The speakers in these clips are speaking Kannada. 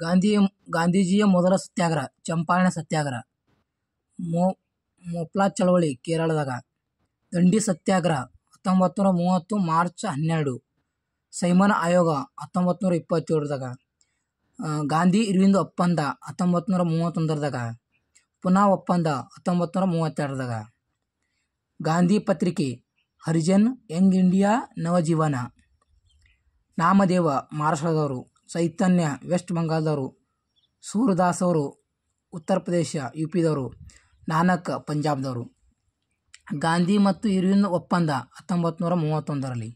ಗಾಂಧಿ ಗಾಂಧೀಜಿಯ ಮೊದಲ ಸತ್ಯಾಗ್ರಹ ಚಂಪಾರಣ ಸತ್ಯಾಗ್ರಹ. ಮೊಪ್ಲಾ ಚಳವಳಿ ಕೇರಳದಾಗ. ದಂಡಿ ಸತ್ಯಾಗ್ರಹ 1930 ಮಾರ್ಚ್ 12. ಸೈಮನ್ ಆಯೋಗ 1927ದಾಗ. ಗಾಂಧಿ ಇರ್ವಿನ್ ಒಪ್ಪಂದ 1931ದಾಗ. ಪೂನಾ ಒಪ್ಪಂದ 1932ದಾಗ. ಗಾಂಧಿ ಪತ್ರಿಕೆ, ಹರಿಜನ್, ಯಂಗ್ ಇಂಡಿಯಾ, ನವಜೀವನ. ನಾಮದೇವ ಮಹಾರಾಷ್ಟ್ರದವರು, ಚೈತನ್ಯ ವೆಸ್ಟ್ ಬೆಂಗಾಲ್ದವರು, ಸೂರದಾಸ್ ಅವರು ಉತ್ತರ ಪ್ರದೇಶ ಯುಪಿದವರು, ನಾನಕ್ ಪಂಜಾಬ್ದವರು. ಗಾಂಧಿ ಮತ್ತು ಇರ್ವಿನ್ ಒಪ್ಪಂದ 1931ರಲ್ಲಿ.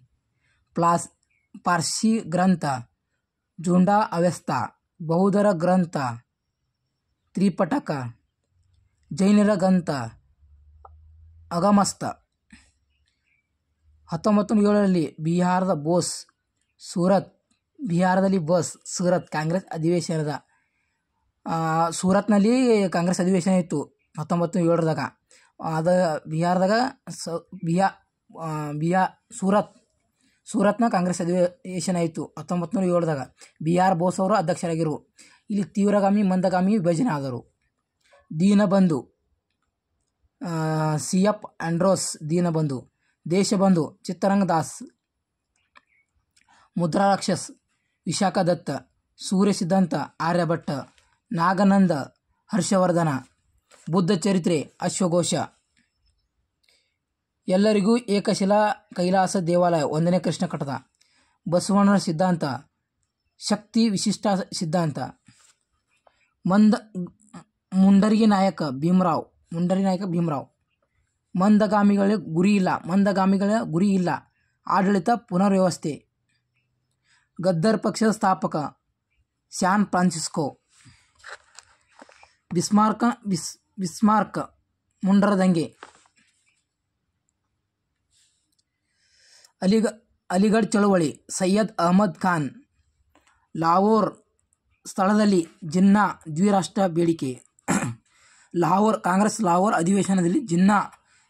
ಪಾರ್ಸಿ ಗ್ರಂಥ ಜುಂಡಾ ಅವೆಸ್ತಾ, ಬೌದ್ಧರ ಗ್ರಂಥ ತ್ರಿಪಟಕ, ಜೈನರ ಗ್ರಂಥ ಅಗಮಸ್ತ. 1907ರಲ್ಲಿ ಬಿಹಾರದಲ್ಲಿ ಬೋಸ್ ಸೂರತ್ ಕಾಂಗ್ರೆಸ್ ಅಧಿವೇಶನದ ಸೂರತ್ನಲ್ಲಿ ಕಾಂಗ್ರೆಸ್ ಅಧಿವೇಶನ ಇತ್ತು 1907ದಾಗ. ಅದು ಬಿಹಾರದಾಗ ಸೂರತ್ನ ಕಾಂಗ್ರೆಸ್ ಅಧಿವೇಶನ ಆಯಿತು 1907ದಾಗ. ಬಿಆರ್ ಬೋಸ್ ಅವರು ಅಧ್ಯಕ್ಷರಾಗಿರು. ಇಲ್ಲಿ ತೀವ್ರಗಾಮಿ ಮಂದಗಾಮಿ ವಿಭಜನೆ ಆದರು. Deenabandhu, CF Andrews Deenabandhu. ದೇಶಬಂಧು ಚಿತ್ತರಂಗ ದಾಸ್. ಮುದ್ರಾ ರಾಕ್ಷಸ್ ವಿಶಾಖ ದತ್ತ. ಸೂರ್ಯ ಸಿದ್ಧಾಂತ ಆರ್ಯಭಟ್ಟ. ನಾಗಾನಂದ ಹರ್ಷವರ್ಧನ. ಬುದ್ಧ ಚರಿತ್ರೆ ಅಶ್ವಘೋಷ. ಎಲ್ಲರಿಗೂ ಏಕಶಿಲಾ ಕೈಲಾಸ ದೇವಾಲಯ 1ನೇ ಕೃಷ್ಣ ಕಟ್ಟದ. ಬಸವಣ್ಣನ ಸಿದ್ಧಾಂತ ಶಕ್ತಿ ವಿಶಿಷ್ಟ ಸಿದ್ಧಾಂತ. ಮುಂಡರಗಿ ನಾಯಕ ಭೀಮರಾವ್. ಮಂದಗಾಮಿಗಳ ಗುರಿ ಇಲ್ಲ. ಆಡಳಿತ ಪುನರ್ವ್ಯವಸ್ಥೆ. ಗದ್ದರ್ ಪಕ್ಷದ ಸ್ಥಾಪಕ ಸ್ಯಾನ್ ಫ್ರಾನ್ಸಿಸ್ಕೋ. ಬಿಸ್ಮಾರ್ಕ್ ಮುಂಡರ ದಂಗೆ. ಅಲಿಗಢ್ ಚಳವಳಿ ಸೈಯದ್ ಅಹಮದ್ ಖಾನ್. ಲಾಹೋರ್ ಸ್ಥಳದಲ್ಲಿ ಜಿನ್ನಾ ದ್ವಿರಾಷ್ಟ್ರ ಬೇಡಿಕೆ. ಕಾಂಗ್ರೆಸ್ ಲಾಹೋರ್ ಅಧಿವೇಶನದಲ್ಲಿ ಜಿನ್ನಾ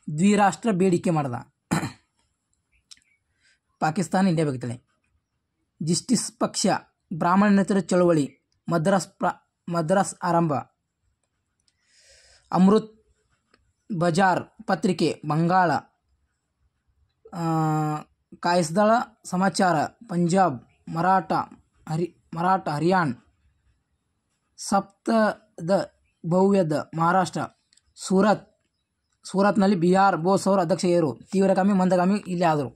ದ್ವಿರಾಷ್ಟ್ರ ಬೇಡಿಕೆ ಮಾಡಿದ. ಪಾಕಿಸ್ತಾನ ಇಂಡಿಯಾ ಬೇಕತ್ತಲೆ. ಜಸ್ಟಿಸ್ ಪಕ್ಷ ಬ್ರಾಹ್ಮಣೇತರ ಚಳವಳಿ ಮದ್ರಾಸ್ ಆರಂಭ. ಅಮೃತ್ ಬಜಾರ್ ಪತ್ರಿಕೆ ಬಂಗಾಳ. ಕಾಯಿಸ್ದಳ ಸಮಾಚಾರ ಪಂಜಾಬ್. ಮರಾಠ ಹರಿಯಾಣ. ಸಪ್ತದ ಭವ್ಯದ ಮಹಾರಾಷ್ಟ್ರ. ಸೂರತ್ನಲ್ಲಿ ಬಿಆರ್ ಬೋಸ್ ಅವರು ಅಧ್ಯಕ್ಷರು. ತೀವ್ರಗಾಮಿ ಮಂದಗಾಮಿ ಇಲ್ಲಿ ಆದರು.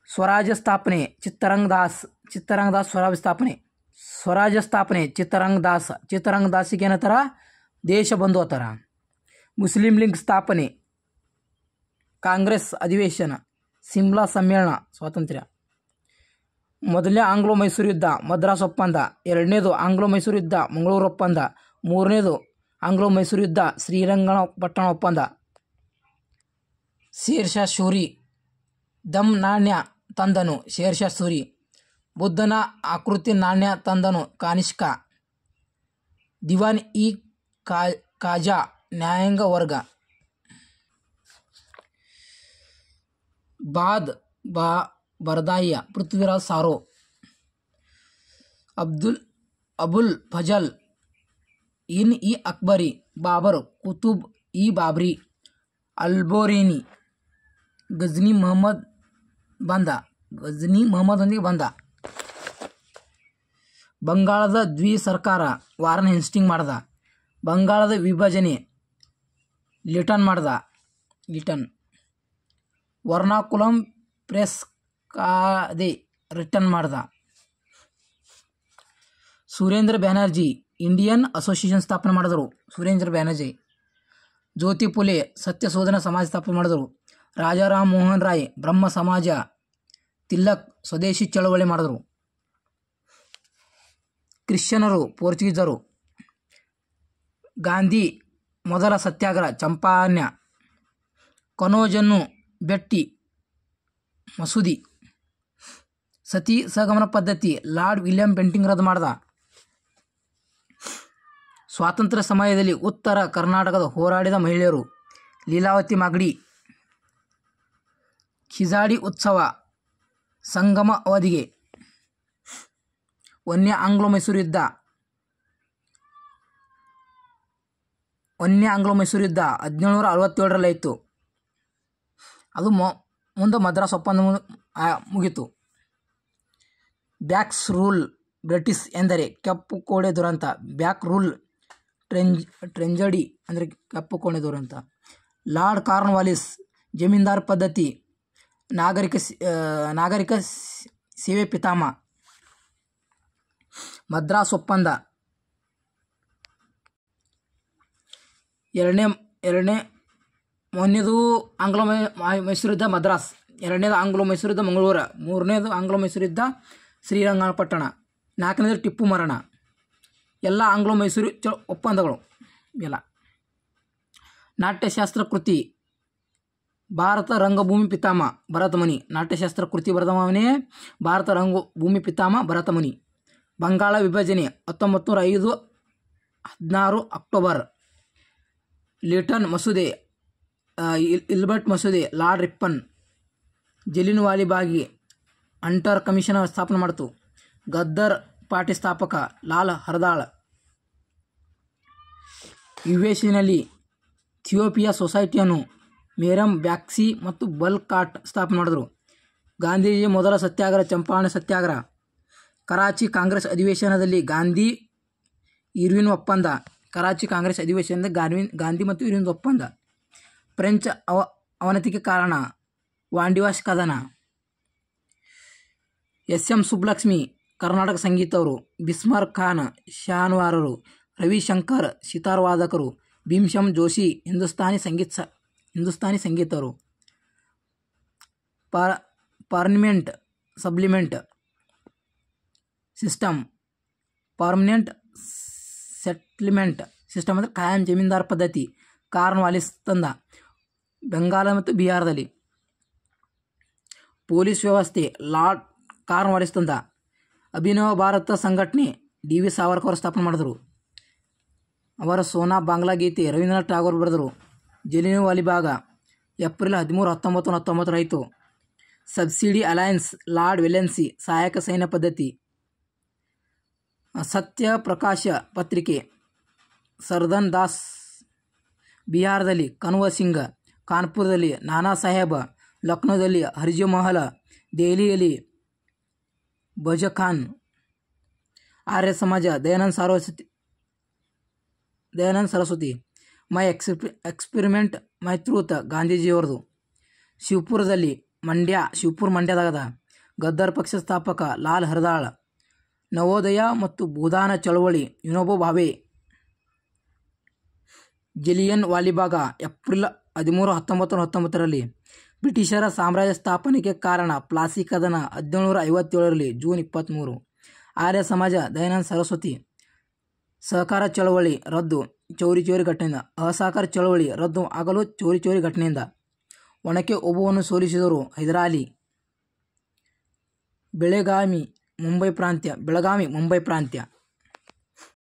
ಸ್ವರಾಜ್ಯ ಸ್ಥಾಪನೆ ಚಿತ್ತರಂಗ ದಾಸ್. ಸ್ವರಾಜ್ಯ ಸ್ಥಾಪನೆ ಚಿತ್ತರಂಗ ದಾಸಿಗೆ ಏನತ್ತಾರ? ದೇಶಬಂಧು ಅತ್ತಾರ. ಮುಸ್ಲಿಂ ಲೀಗ್ ಸ್ಥಾಪನೆ. ಕಾಂಗ್ರೆಸ್ ಅಧಿವೇಶನ. ಸಿಮ್ಲಾ ಸಮ್ಮೇಳನ. ಸ್ವಾತಂತ್ರ್ಯ. ಮೊದಲನೇ ಆಂಗ್ಲೋ ಮೈಸೂರು ಯುದ್ಧ ಮದ್ರಾಸ್ ಒಪ್ಪಂದ. ಎರಡನೇದು ಆಂಗ್ಲೋ ಮೈಸೂರು ಯುದ್ಧ ಮಂಗಳೂರು ಒಪ್ಪಂದ. ಮೂರನೇದು ಆಂಗ್ಲೋ ಮೈಸೂರು ಯುದ್ಧ ಶ್ರೀರಂಗಪಟ್ಟಣ ಒಪ್ಪಂದ. ಶೇರ್ಷಾ ಸೂರಿ ದಮ್ ನಾಣ್ಯ ತಂದನು ಶೇರ್ಷಾ ಸೂರಿ. ಬುದ್ಧನ ಆಕೃತಿ ನಾಣ್ಯ ತಂದನು ಕಾನಿಷ್ಕ. ದಿವಾನ್ ಇ ಖಾಜಾ ನ್ಯಾಯಾಂಗ ವರ್ಗ. ಬರ್ದಾಯಿಯ ಪೃಥ್ವಿರಾಜ್ ಸಾರೋ. ಅಬುಲ್ ಫಜಲ್ ಇ ಅಕ್ಬರಿ. ಬಾಬರ್ ಕುತುಬ್ ಇ ಬಾಬ್ರಿ. ಅಲ್ಬೋರೇನಿ ಗಜ್ನಿ ಮೊಹಮ್ಮದೊಂದಿಗೆ ಬಂದ. ಬಂಗಾಳದ ಸರ್ಕಾರ ವಾರನ್ ಹೆಸ್ಟಿಂಗ್ ಮಾಡ್ದ. ಬಂಗಾಳದ ವಿಭಜನೆ ಲಿಟನ್ ಮಾಡ್ದ. ವರ್ನಾಕುಲಂ ಪ್ರೆಸ್ ಕಾದೆ ರಿಟರ್ನ್ ಮಾಡ್ದ. ಸುರೇಂದ್ರ ಬ್ಯಾನರ್ಜಿ ಇಂಡಿಯನ್ ಅಸೋಸಿಯೇಷನ್ ಸ್ಥಾಪನೆ ಮಾಡಿದರು. ಜ್ಯೋತಿ ಫುಲೆ ಸತ್ಯಶೋಧನ ಸಮಾಜ ಸ್ಥಾಪನೆ ಮಾಡಿದರು. ರಾಜಾರಾಮ್ ಮೋಹನ್ ರಾಯ್ ಬ್ರಹ್ಮ ಸಮಾಜ. ತಿಲಕ್ ಸ್ವದೇಶಿ ಚಳವಳಿ ಮಾಡಿದರು. ಕ್ರಿಶ್ಚಿಯನ್ನರು ಪೋರ್ಚುಗೀಸರು. ಗಾಂಧಿ ಮೊದಲ ಸತ್ಯಾಗ್ರಹ ಚಂಪಾರಣ್ಯ. ಕನೋಜನ್ನು ಬೆಟ್ಟಿ ಮಸೂದಿ. ಸತಿ ಸಹಗಮನ ಪದ್ಧತಿ ಲಾರ್ಡ್ ವಿಲಿಯಂ ಬೆಂಟಿಂಗ್ ರದ್ದು ಮಾಡಿದ. ಸ್ವಾತಂತ್ರ್ಯ ಸಮಯದಲ್ಲಿ ಉತ್ತರ ಕರ್ನಾಟಕದ ಹೋರಾಡಿದ ಮಹಿಳೆಯರು. ಲೀಲಾವತಿ ಮಾಗಡಿ. ಖಿಜಾಡಿ ಉತ್ಸವ ಸಂಗಮ ಅವಧಿಗೆ. ಒಂದನೇ ಆಂಗ್ಲೋ ಮೈಸೂರು ಯುದ್ಧ 1767 ಆಯಿತು. ಅದು ಮುಂದೆ ಮದ್ರಾಸ್ ಒಪ್ಪಂದ ಮುಗಿತು. ಬ್ಯಾಕ್ಸ್ ರೂಲ್ ಬ್ರಿಟಿಷ್ ಎಂದರೆ ಕಪ್ಪು ಕೋಣೆ ದುರಂತ. ಬ್ಯಾಕ್ ರೂಲ್ ಟ್ರೆಂಜಡಿ ಅಂದರೆ ಕಪ್ಪು ಕೋಣೆ ದುರಂತ. ಲಾರ್ಡ್ ಕಾರ್ನ್ವಾಲಿಸ್ ಜಮೀನ್ದಾರ್ ಪದ್ಧತಿ ನಾಗರಿಕ ಸೇವೆ ಪಿತಾಮಹ. ಮದ್ರಾಸ್ ಒಪ್ಪಂದ ಮೊನ್ನೆದು ಆಂಗ್ಲೋ ಮೈಸೂರು ಯುದ್ಧ ಮದ್ರಾಸ್, ಎರಡನೇದು ಆಂಗ್ಲೋ ಮೈಸೂರು ಯುದ್ಧ ಮಂಗಳೂರು, ಮೂರನೇದು ಆಂಗ್ಲೋ ಮೈಸೂರು ಯುದ್ಧ ಶ್ರೀರಂಗಪಟ್ಟಣ, ನಾಲ್ಕನೇದು ಟಿಪ್ಪು ಮರಣ. ಎಲ್ಲ ಆಂಗ್ಲೋ ಮೈಸೂರು ಒಪ್ಪಂದಗಳು ಎಲ್ಲ. ನಾಟ್ಯಶಾಸ್ತ್ರ ಕೃತಿ ಭಾರತ ರಂಗಭೂಮಿ ಪಿತಾಮಹ ಭರತಮುನಿ. ನಾಟ್ಯಶಾಸ್ತ್ರ ಕೃತಿ ಬರೆದವನೇ ಭಾರತ ರಂಗಭೂಮಿ ಪಿತಾಮಹ ಭರತಮುನಿ. ಬಂಗಾಳ ವಿಭಜನೆ 1905 16 ಅಕ್ಟೋಬರ್. ಲಿಟನ್ ಮಸೂದೆ, ಇಲ್ಬರ್ಟ್ ಮಸೂದೆ, Lord Ripon. Jallian Walabagh Hunter commission ಸ್ಥಾಪನೆ ಮಾಡಿತು. ಗದ್ದರ್ ಪಾರ್ಟಿ ಸ್ಥಾಪಕ ಲಾಲ್ ಹರ್ದಾಳ್. ಯುಎಸ್ನಲ್ಲಿ ಥಿಯೋಪಿಯಾ ಸೊಸೈಟಿಯನ್ನು ಮೇರಮ್ ಬ್ಯಾಕ್ಸಿ ಮತ್ತು ಬಲ್ಕಾಟ್ ಸ್ಥಾಪನೆ ಮಾಡಿದರು. ಗಾಂಧೀಜಿ ಮೊದಲ ಸತ್ಯಾಗ್ರಹ ಚಂಪಾರಣೆ ಸತ್ಯಾಗ್ರಹ. ಕರಾಚಿ ಕಾಂಗ್ರೆಸ್ ಅಧಿವೇಶನದಲ್ಲಿ ಗಾಂಧಿ ಇರ್ವಿನ್ ಒಪ್ಪಂದ. ಕರಾಚಿ ಕಾಂಗ್ರೆಸ್ ಅಧಿವೇಶನದಲ್ಲಿ ಗಾಂಧಿ ಮತ್ತು ಇರ್ವಿನ್ ಒಪ್ಪಂದ. ಫ್ರೆಂಚ್ ಅವನತಿಗೆ ಕಾರಣ ವಾಂಡಿವಾಶ್ ಕದನ. ಎಸ್.ಎಂ. ಸುಬ್ಬಲಕ್ಷ್ಮಿ ಕರ್ನಾಟಕ ಸಂಗೀತವರು. ಬಿಸ್ಮಾರ್ಕ್ ಖಾನ್ ಶಾನ್ವಾರರು. ರವಿಶಂಕರ್ ಸಿತಾರ್ ವಾದಕರು. ಭೀಮ್ಸೆನ್ ಜೋಶಿ ಹಿಂದೂಸ್ತಾನಿ ಸಂಗೀತವರು. ಪರ್ಮನೆಂಟ್ ಸೆಟ್ಲ್ಮೆಂಟ್ ಸಿಸ್ಟಮ್ ಅಂದರೆ ಕಾಯಂ ಜಮೀನ್ದಾರ್ ಪದ್ಧತಿ. ಕಾರ್ನ್ವಾಲಿಸ್ ತಂದ ಬೆಂಗಾಲ ಮತ್ತು ಬಿಹಾರದಲ್ಲಿ. ಪೊಲೀಸ್ ವ್ಯವಸ್ಥೆ ಲಾರ್ಡ್ ಕಾರ್ನ್ವಾಲಿಸ್ ತಂದ. ಅಭಿನವ ಭಾರತ ಸಂಘಟನೆ ಡಿ.ವಿ. ಸಾವರ್ಕರ್ ಸ್ಥಾಪನೆ ಮಾಡಿದರು. ಅವರ ಸೋನಾ ಬಾಂಗ್ಲಾ ಗೀತೆ ರವೀಂದ್ರನಾಥ್ ಟಾಗೋರ್ ಬರೆದರು. ಜಲಿಯನ್ ವಾಲಿಬಾಗ್ ಏಪ್ರಿಲ್ 13, 1919 ಆಯಿತು. Subsidy alliance lord Wellesley. ಸಹಾಯಕ ಸೈನ್ಯ ಪದ್ಧತಿ. ಸತ್ಯ ಪ್ರಕಾಶ ಪತ್ರಿಕೆ ಸರ್ದನ್ ದಾಸ್. ಬಿಹಾರದಲ್ಲಿ ಕನ್ವರ್ ಸಿಂಗ್. ಕಾನ್ಪುರದಲ್ಲಿ ನಾನಾ ಸಾಹೇಬ್. ಲಕ್ನೋದಲ್ಲಿ ಹರ್ಜಿ ಮಹಲ್. ದೆಹಲಿಯಲ್ಲಿ ಬಜಖಾನ್. Arya Samaj Dayanand Saraswati. My experiment my truth ಗಾಂಧೀಜಿಯವರದು. ಶಿವಪುರದಲ್ಲಿ ಮಂಡ್ಯದಾಗದ. ಗದ್ದರ್ ಪಕ್ಷ ಸ್ಥಾಪಕ ಲಾಲ್ ಹರ್ದಾಳ್. ನವೋದಯ ಮತ್ತು ಭೂದಾನ ಚಳವಳಿ ವಿನೋಬಾ ಭಾವೆ. ಜಲಿಯನ್ ವಾಲಿಬಾಗ್ ಏಪ್ರಿಲ್ 13, 1919 ಬ್ರಿಟಿಷರ ಸಾಮ್ರಾಜ್ಯ ಸ್ಥಾಪನೆಗೆ ಕಾರಣ ಪ್ಲಾಸಿ ಕದನ 1757 ಜೂನ್ 23. ಆರ್ಯ ಸಮಾಜ ದಯಾನಂದ ಸರಸ್ವತಿ. ಸಹಕಾರ ಚಳವಳಿ ರದ್ದು ಚೌರಿ ಘಟನೆಯಿಂದ. ಅಸಹಕಾರ ಚಳವಳಿ ರದ್ದು ಆಗಲು ಚೌರಿ ಘಟನೆಯಿಂದ. ಒನಕೆ ಓಬವ್ವನನ್ನು ಸೋಲಿಸಿದರು ಹೈದರಾಲಿ. ಬೆಳಗಾವಿ ಮುಂಬೈ ಪ್ರಾಂತ್ಯ.